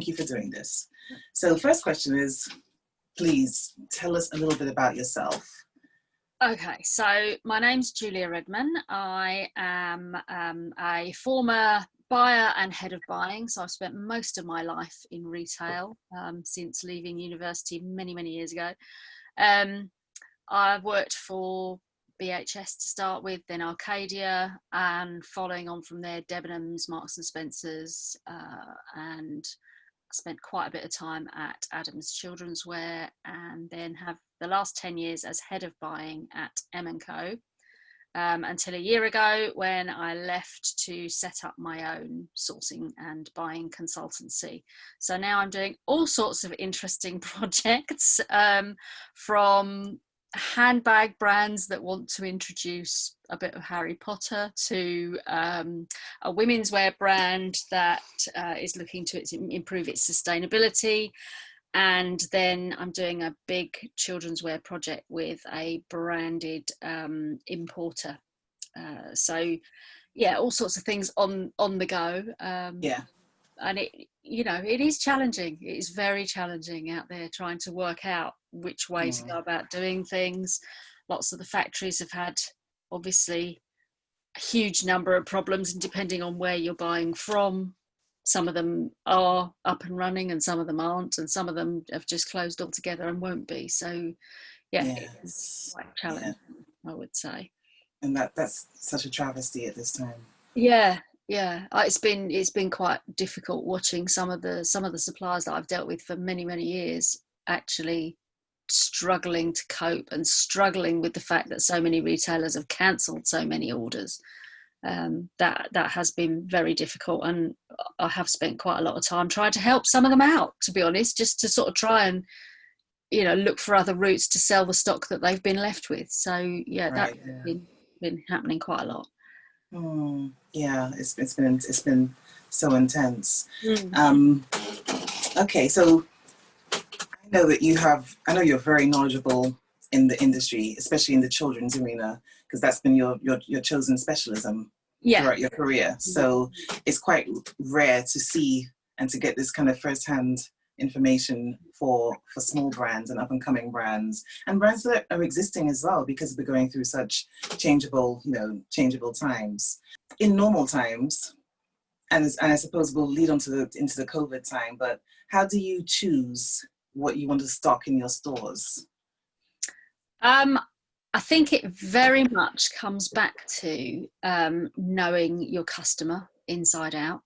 Thank you for doing this. So the first question is, please tell us a little bit about yourself. Okay, so my name's Julia Redman. I am a former buyer and head of buying. So I've spent most of my life in retail since leaving university many years ago. I've worked for BHS to start with, then Arcadia, and following on from there, Debenhams, Marks and Spencer's, and spent quite a bit of time at Adams Childrenswear, and then have the last 10 years as head of buying at M&Co, until a year ago when I left to set up my own sourcing and buying consultancy. So now I'm doing all sorts of interesting projects, from handbag brands that want to introduce a bit of Harry Potter to a women's wear brand that is looking to improve its sustainability. And then I'm doing a big children's wear project with a branded importer. So yeah, all sorts of things on the go. And it is challenging. It is very challenging out there trying to work out which way to go about doing things. Lots of the factories have had obviously a huge number of problems, and depending on where you're buying from, some of them are up and running and some of them aren't, and some of them have just closed altogether and won't be. So it's quite challenging, I would say. And that's such a travesty at this time. Yeah, it's been quite difficult watching some of the suppliers that I've dealt with for many years actually struggling to cope and struggling with the fact that so many retailers have cancelled so many orders. That has been very difficult, and I have spent quite a lot of time trying to help some of them out, to be honest, just to sort of try and look for other routes to sell the stock that they've been left with. So that's been happening quite a lot. It's been so intense. Okay, so I know you're very knowledgeable in the industry, especially in the children's arena, because that's been your chosen specialism throughout your career. So it's quite rare to see and to get this kind of first-hand information for small brands and up-and-coming brands, and brands that are existing as well, because we're going through such changeable times. In normal times, and I suppose we'll lead into the COVID time, but how do you choose what you want to stock in your stores? I think it very much comes back to knowing your customer inside out.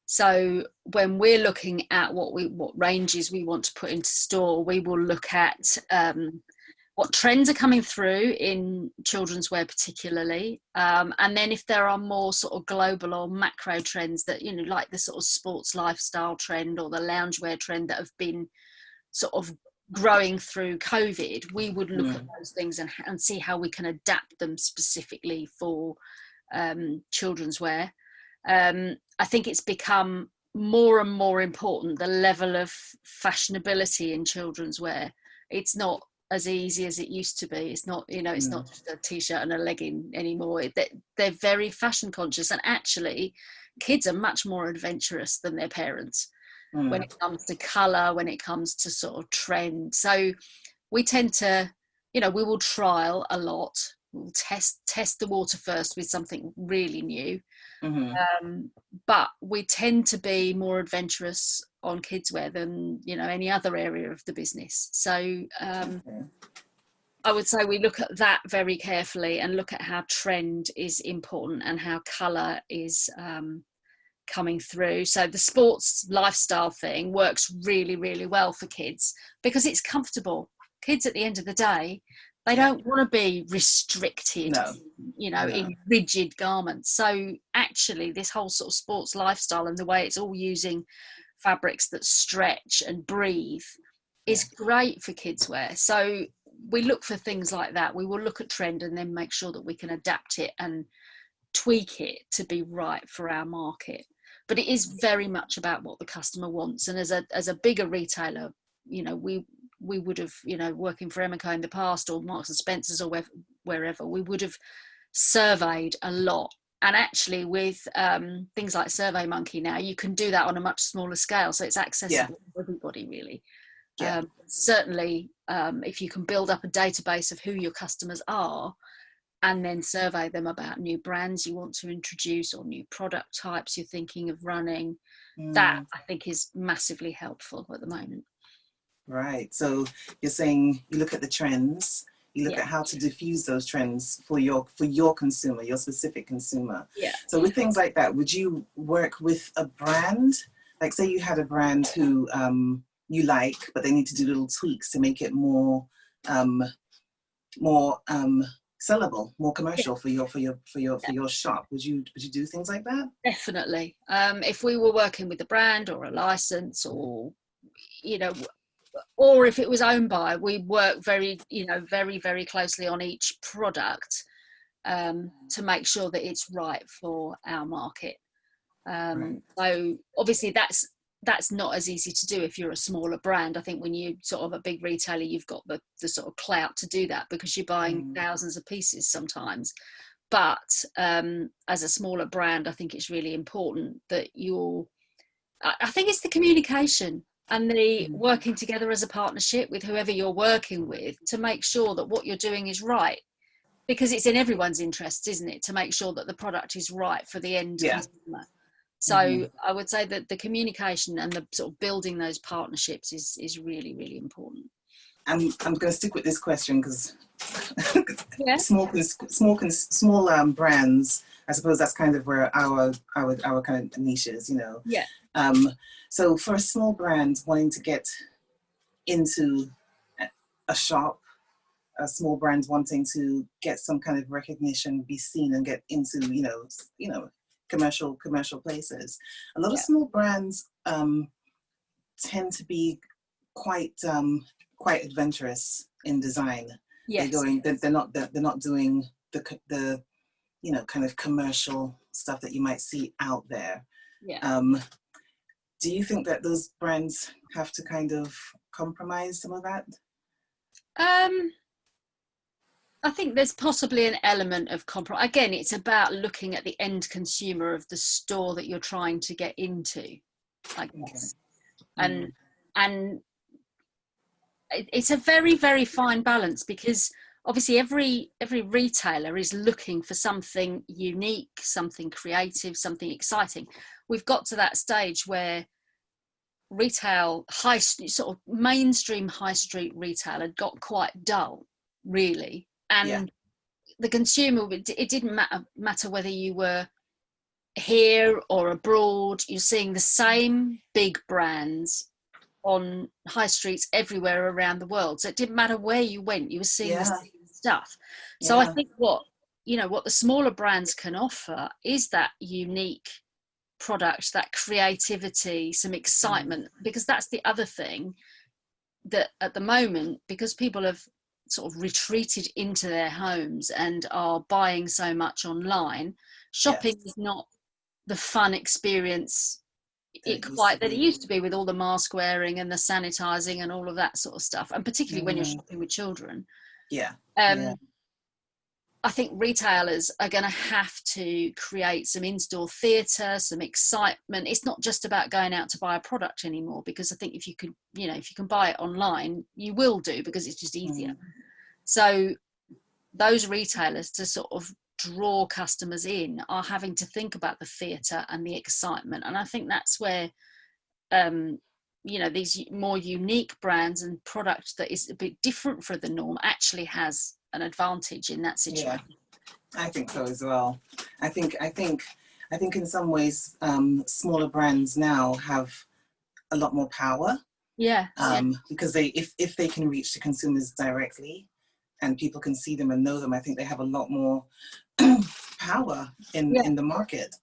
So when we're looking at what ranges we want to put into store, we will look at what trends are coming through in children's wear particularly, and then if there are more sort of global or macro trends that like the sort of sports lifestyle trend or the loungewear trend that have been sort of growing through COVID, we would look at those things and see how we can adapt them specifically for children's wear. I think it's become more and more important, the level of fashionability in children's wear. It's not as easy as it used to be. It's not, it's not just a t-shirt and a legging anymore. They're very fashion conscious, and actually kids are much more adventurous than their parents when it comes to colour, when it comes to sort of trend. So we tend to, we will trial a lot. We'll test the water first with something really new. But we tend to be more adventurous on kids wear than any other area of the business. So I would say we look at that very carefully and look at how trend is important and how colour is coming through. So the sports lifestyle thing works really well for kids because it's comfortable. Kids at the end of the day, they don't want to be restricted, in rigid garments. So actually this whole sort of sports lifestyle and the way it's all using fabrics that stretch and breathe is great for kids wear. So we look for things like that. We will look at trend and then make sure that we can adapt it and tweak it to be right for our market. But it is very much about what the customer wants. And as a bigger retailer, we would have, working for M&Co in the past, or Marks and Spencer's, or wherever, we would have surveyed a lot And actually with things like SurveyMonkey now, you can do that on a much smaller scale, so it's accessible to everybody really. Certainly if you can build up a database of who your customers are and then survey them about new brands you want to introduce or new product types you're thinking of running, that I think is massively helpful at the moment. Right. So you're saying you look at the trends, you look at how to diffuse those trends for your consumer, your specific consumer. Yeah. So with things like that, would you work with a brand? Like say you had a brand who you like, but they need to do little tweaks to make it more sellable, more commercial for your shop. Would you do things like that? Definitely. If we were working with a brand or a license, or or if it was owned by, we work very very closely on each product to make sure that it's right for our market. Right. So obviously that's not as easy to do if you're a smaller brand. I think when you sort of a big retailer, you've got the sort of clout to do that because you're buying thousands of pieces sometimes. But as a smaller brand, I think it's really important that I think it's the communication and the working together as a partnership with whoever you're working with to make sure that what you're doing is right. Because it's in everyone's interests, isn't it, to make sure that the product is right for the end consumer. So I would say that the communication and the sort of building those partnerships is really, really important. I'm going to stick with this question because small brands, I suppose that's kind of where our kind of niche is, Yeah. So for a small brand wanting to get into a shop, a small brand wanting to get some kind of recognition, be seen, and get into commercial places. A lot of small brands tend to be quite adventurous in design. Yes. They're not doing the kind of commercial stuff that you might see out there. Yeah. Do you think that those brands have to kind of compromise some of that? I think there's possibly an element of compromise. Again, it's about looking at the end consumer of the store that you're trying to get into, I guess. Okay. And it's a very, very fine balance because obviously every retailer is looking for something unique, something creative, something exciting. We've got to that stage where retail, sort of mainstream high street retail had got quite dull, really. And the consumer, it didn't matter whether you were here or abroad, you're seeing the same big brands on high streets everywhere around the world. So it didn't matter where you went, you were seeing the same stuff. So I think what the smaller brands can offer is that unique product, that creativity, some excitement, because that's the other thing that at the moment, because people have sort of retreated into their homes and are buying so much online, shopping is not the fun experience that it used to be, with all the mask wearing and the sanitizing and all of that sort of stuff, and particularly when you're shopping with children. I think retailers are going to have to create some in-store theatre, some excitement. It's not just about going out to buy a product anymore, because I think if you can buy it online, you will do, because it's just easier. So those retailers, to sort of draw customers in, are having to think about the theatre and the excitement. And I think that's where, these more unique brands and product that is a bit different from the norm actually has an advantage in that situation. I think so as well. I think in some ways smaller brands now have a lot more power. Because if they can reach the consumers directly and people can see them and know them, I think they have a lot more power in the market.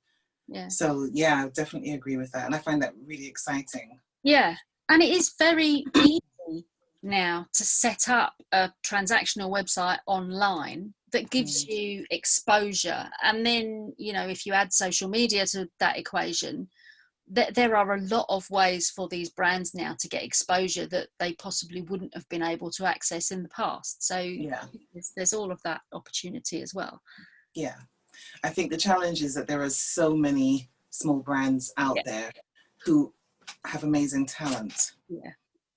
So I definitely agree with that, and I find that really exciting. And it is very easy now to set up a transactional website online that gives you exposure, and then if you add social media to that equation, there are a lot of ways for these brands now to get exposure that they possibly wouldn't have been able to access in the past. So there's all of that opportunity as well. I think the challenge is that there are so many small brands out there who have amazing talent. Yeah.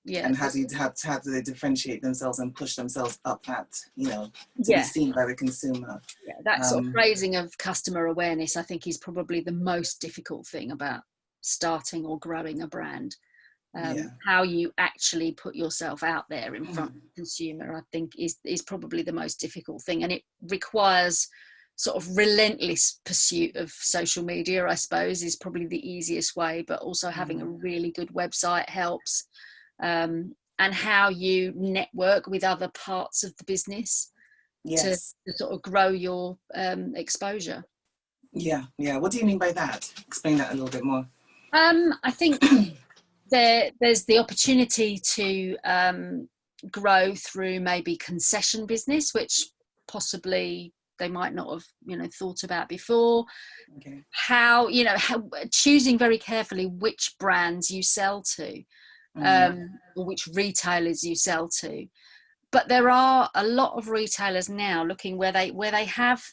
Yeah. And how do they differentiate themselves and push themselves up that, to be seen by the consumer? Yeah, that sort of raising of customer awareness, I think, is probably the most difficult thing about starting or growing a brand. How you actually put yourself out there in front of the consumer, I think, is probably the most difficult thing, and it requires sort of relentless pursuit of social media, I suppose, is probably the easiest way, but also having a really good website helps, and how you network with other parts of the business to sort of grow your exposure. Yeah. What do you mean by that? Explain that a little bit more. I think there's the opportunity to grow through maybe concession business, which possibly they might not have thought about before. How choosing very carefully which brands you sell to, or which retailers you sell to. But there are a lot of retailers now looking where they have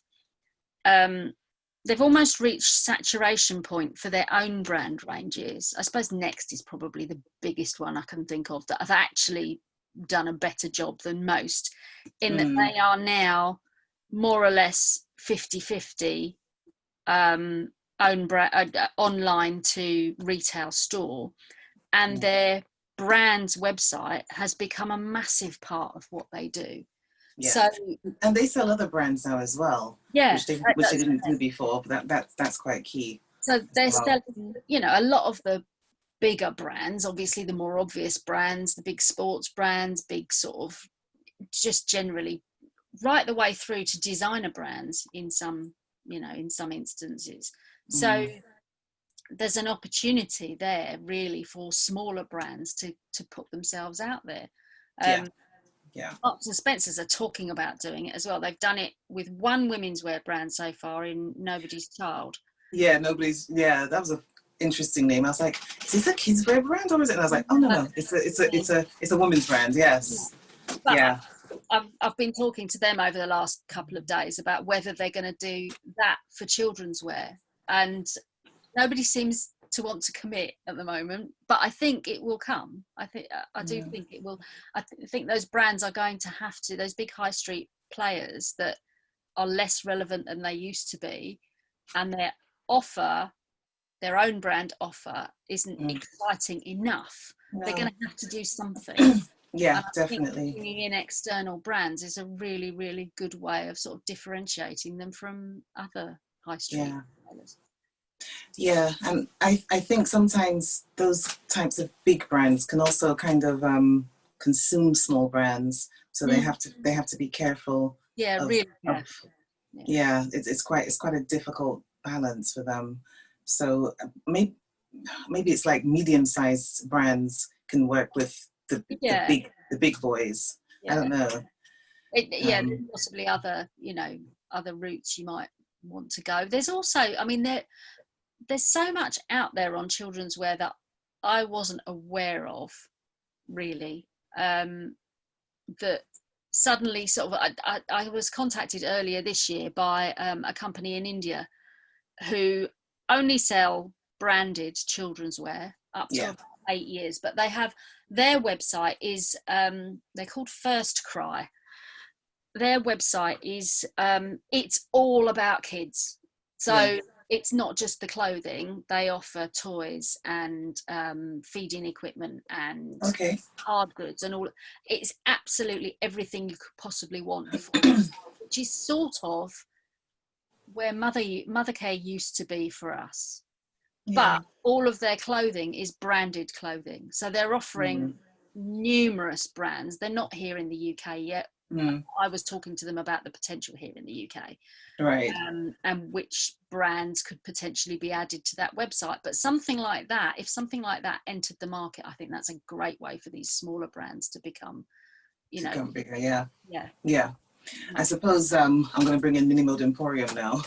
they've almost reached saturation point for their own brand ranges. I suppose Next is probably the biggest one I can think of that have actually done a better job than most, in that they are now more or less 50-50 own brand, online to retail store, and their brand's website has become a massive part of what they do. So, and they sell other brands now as well, which they didn't do before, but that's quite key. So they're selling, a lot of the bigger brands, obviously the more obvious brands, the big sports brands, big sort of just generally right the way through to designer brands in some instances. So there's an opportunity there really for smaller brands to put themselves out there. Marks and Spencer's are talking about doing it as well. They've done it with one women's wear brand so far in Nobody's Child. That was an interesting name. I was like, is this a kids wear brand or is it? And I was like, oh no, it's a women's brand. Yes. But I've been talking to them over the last couple of days about whether they're going to do that for children's wear, and nobody seems to want to commit at the moment, but I think it will come. I do think it will. I think those brands are going to have to, those big high street players that are less relevant than they used to be, and their own brand offer isn't exciting enough. They're going to have to do something. Definitely. Bringing in external brands is a really, really good way of sort of differentiating them from other high street players. Yeah, and I think sometimes those types of big brands can also kind of consume small brands, so they have to be careful. Really careful. It's quite a difficult balance for them. So maybe it's like medium-sized brands can work with the big boys. I don't know. There's possibly other routes you might want to go. There's also, there's so much out there on children's wear that I wasn't aware of, really, that suddenly sort of, I was contacted earlier this year by a company in India who only sell branded children's wear up to 8 years, but they have, their website is, they're called First Cry. Their website is, it's all about kids. So it's not just the clothing. They offer toys and feeding equipment and hard goods and all. It's absolutely everything you could possibly want for us, which is sort of where mother care used to be for us. But all of their clothing is branded clothing. So they're offering numerous brands. They're not here in the UK yet. I was talking to them about the potential here in the UK, and which brands could potentially be added to that website. But something like that, if something like that entered the market, I think that's a great way for these smaller brands to become, become bigger. Yeah. I suppose I'm going to bring in Mini Mode Emporium now,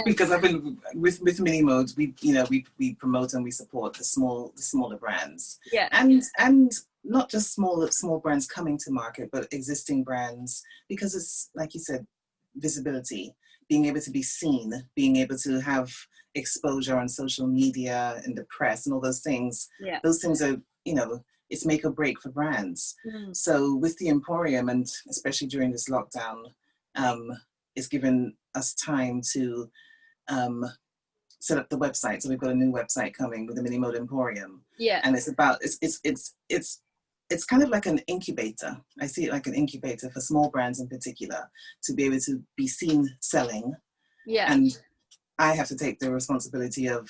because I've been with Mini Modes. We promote and we support the smaller brands. And not just small brands coming to market, but existing brands, because it's, like you said, visibility. being able to be seen, being able to have exposure on social media and the press and all those things. Yeah. Those things are, you know, it's make or break for brands. So with the Emporium, and especially during this lockdown, it's given us time to set up the website. So we've got a new website coming with the Mini Mode Emporium. Yeah. And it's about, it's kind of like an incubator. I see it like an incubator for small brands in particular, to be able to be seen selling. Yeah. And I have to take the responsibility of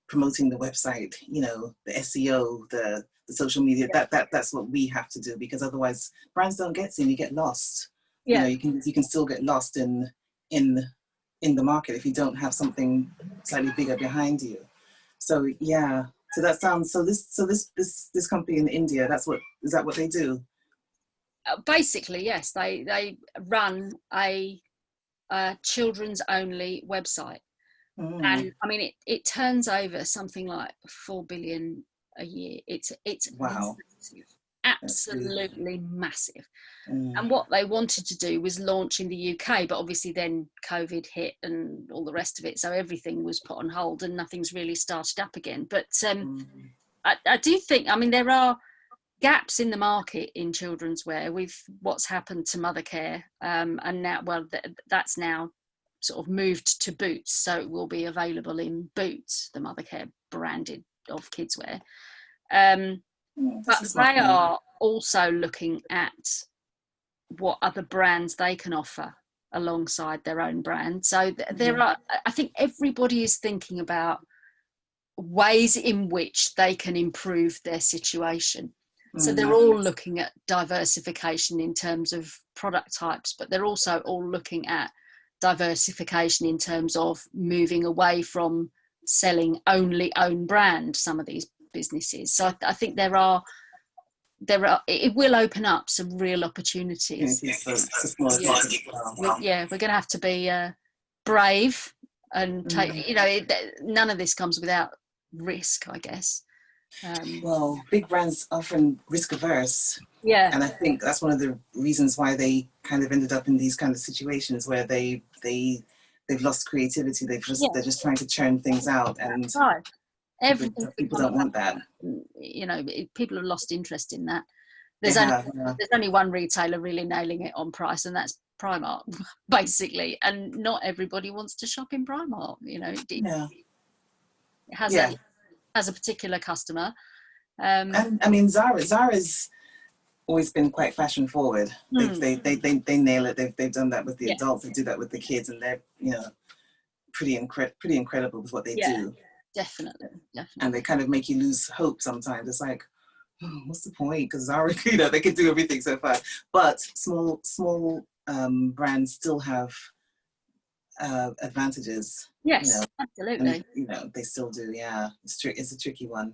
promoting the website, you know, the SEO, the social media. That's what we have to do, because otherwise brands don't get seen. You get lost. Yeah. You know, you can still get lost in the market if you don't have something slightly bigger behind you. So yeah. So that sounds, so this company in India, is that what they do? Basically, yes. They run a children's only website. And I mean, it turns over something like 4 billion a year. It's wow. Massive, absolutely massive. And what they wanted to do was launch in the UK, but obviously then COVID hit and all the rest of it, so everything was put on hold and nothing's really started up again. But I do think, I mean, there are gaps in the market in children's wear with what's happened to mother care, and now, well, that's now sort of moved to Boots, so it will be available in Boots, the mother care branded of kids wear. But they are also looking at what other brands they can offer alongside their own brand. So there are, I think everybody is thinking about ways in which they can improve their situation. So they're all looking at diversification in terms of product types, but they're also all looking at diversification in terms of moving away from selling only own brand, some of these businesses. So I think there are, it will open up some real opportunities. We're going to have to be brave and take, you know, none of this comes without risk, I guess. Well, big brands often risk averse. Yeah. And I think that's one of the reasons why they kind of ended up in these kind of situations where they've lost creativity. They're just trying to churn things out, and people don't want that. You know, people have lost interest in that. There's only one retailer really nailing it on price, and that's Primark, basically. And not everybody wants to shop in Primark. You know, it has a particular customer. And I mean, Zara's always been quite fashion forward. They nail it. They've done that with the adults. They do that with the kids, and they're, you know, pretty incredible with what they do. Definitely. And they kind of make you lose hope sometimes. It's like, oh, what's the point? Because Zara, you know, they can do everything so fast. But small brands still have advantages. Yes, you know, absolutely. And, you know, they still do. Yeah, it's a tricky one.